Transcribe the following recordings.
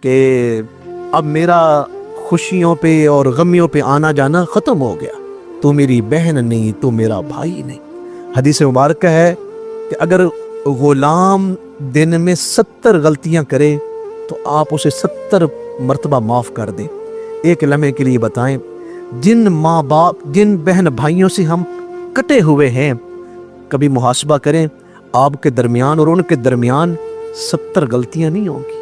کہ اب میرا خوشیوں پہ اور غمیوں پہ آنا جانا ختم ہو گیا، تو میری بہن نہیں، تو میرا بھائی نہیں۔ حدیث مبارکہ ہے کہ اگر غلام دن میں 70 غلطیاں کرے تو آپ اسے 70 مرتبہ معاف کر دیں۔ ایک لمحے کے لیے بتائیں، جن ماں باپ، جن بہن بھائیوں سے ہم کٹے ہوئے ہیں، کبھی محاسبہ کریں، آپ کے درمیان اور ان کے درمیان 70 غلطیاں نہیں ہوں گی۔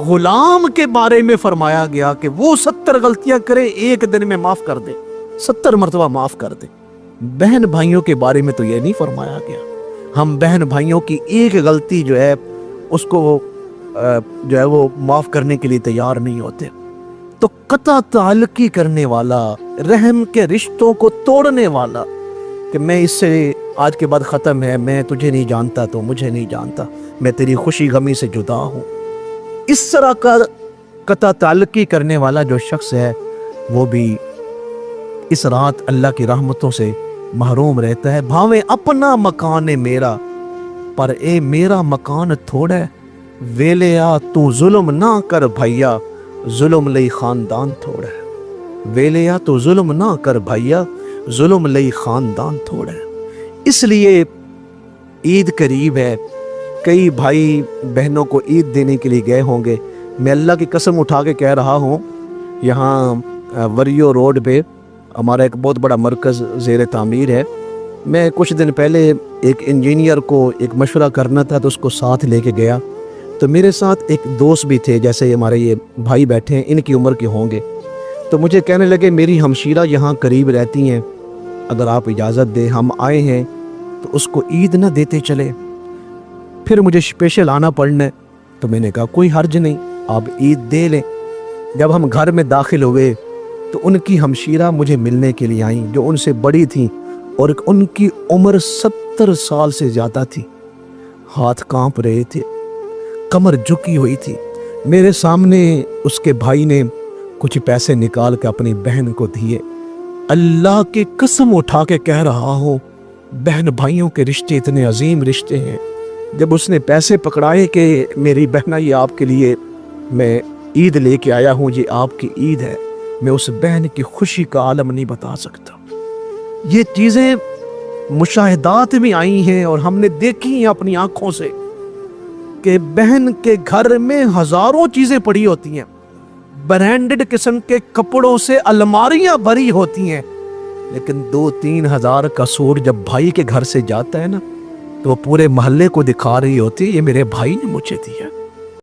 غلام کے بارے میں فرمایا گیا کہ وہ 70 غلطیاں کرے، ایک دن میں معاف کر دے، 70 مرتبہ معاف کر دے۔ بہن بھائیوں کے بارے میں تو یہ نہیں فرمایا گیا۔ ہم بہن بھائیوں کی ایک غلطی جو ہے اس کو جو ہے وہ معاف کرنے کے لیے تیار نہیں ہوتے۔ تو قطع تعلقی کرنے والا، رحم کے رشتوں کو توڑنے والا کہ میں اس سے آج کے بعد ختم ہے، میں تجھے نہیں جانتا تو مجھے نہیں جانتا، میں تیری خوشی غمی سے جدا ہوں، اس طرح کا قطع تعلقی کرنے والا جو شخص ہے وہ بھی اس رات اللہ کی رحمتوں سے محروم رہتا ہے۔ بھاویں اپنا مکان ہے میرا، پر اے میرا مکان تھوڑا ہے، ویلیا تو ظلم نہ کر بھیا، ظلم لئی خاندان تھوڑا ہے۔ ویلیا تو ظلم نہ کر بھیا، ظلم لئی خاندان تھوڑا ہے۔ اس لیے عید قریب ہے، کئی بھائی بہنوں کو عید دینے کے لیے گئے ہوں گے۔ میں اللہ کی قسم اٹھا کے کہہ رہا ہوں، یہاں وریو روڈ پہ ہمارا ایک بہت بڑا مرکز زیر تعمیر ہے۔ میں کچھ دن پہلے ایک انجینئر کو ایک مشورہ کرنا تھا تو اس کو ساتھ لے کے گیا، تو میرے ساتھ ایک دوست بھی تھے، جیسے ہمارے یہ بھائی بیٹھے ہیں، ان کی عمر کے ہوں گے۔ تو مجھے کہنے لگے میری ہمشیرہ یہاں قریب رہتی ہیں، اگر آپ اجازت دیں ہم آئے ہیں تو اس کو عید نہ دیتے چلے، پھر مجھے اسپیشل آنا پڑنا ہے۔ تو میں نے کہا کوئی حرج نہیں، آپ عید دے لیں۔ جب ہم گھر میں داخل ہوئے تو ان کی ہمشیرہ مجھے ملنے کے لیے آئیں، جو ان سے بڑی تھیں اور ان کی عمر 70 سال سے زیادہ تھی۔ ہاتھ کانپ رہے تھے، کمر جھکی ہوئی تھی۔ میرے سامنے اس کے بھائی نے کچھ پیسے نکال کے اپنی بہن کو دیے۔ اللہ کی قسم اٹھا کے کہہ رہا ہوں، بہن بھائیوں کے رشتے اتنے عظیم رشتے ہیں۔ جب اس نے پیسے پکڑائے کہ میری بہنہ یہ آپ کے لیے میں عید لے کے آیا ہوں، یہ آپ کی عید ہے، میں اس بہن کی خوشی کا عالم نہیں بتا سکتا۔ یہ چیزیں مشاہدات میں آئی ہیں اور ہم نے دیکھی ہیں اپنی آنکھوں سے کہ بہن کے گھر میں ہزاروں چیزیں پڑی ہوتی ہیں، برانڈڈ قسم کے کپڑوں سے الماریاں بھری ہوتی ہیں، لیکن 2-3 ہزار کا سوٹ جب بھائی کے گھر سے جاتا ہے نا تو وہ پورے محلے کو دکھا رہی ہوتی ہے، یہ میرے بھائی نے مجھے دیا۔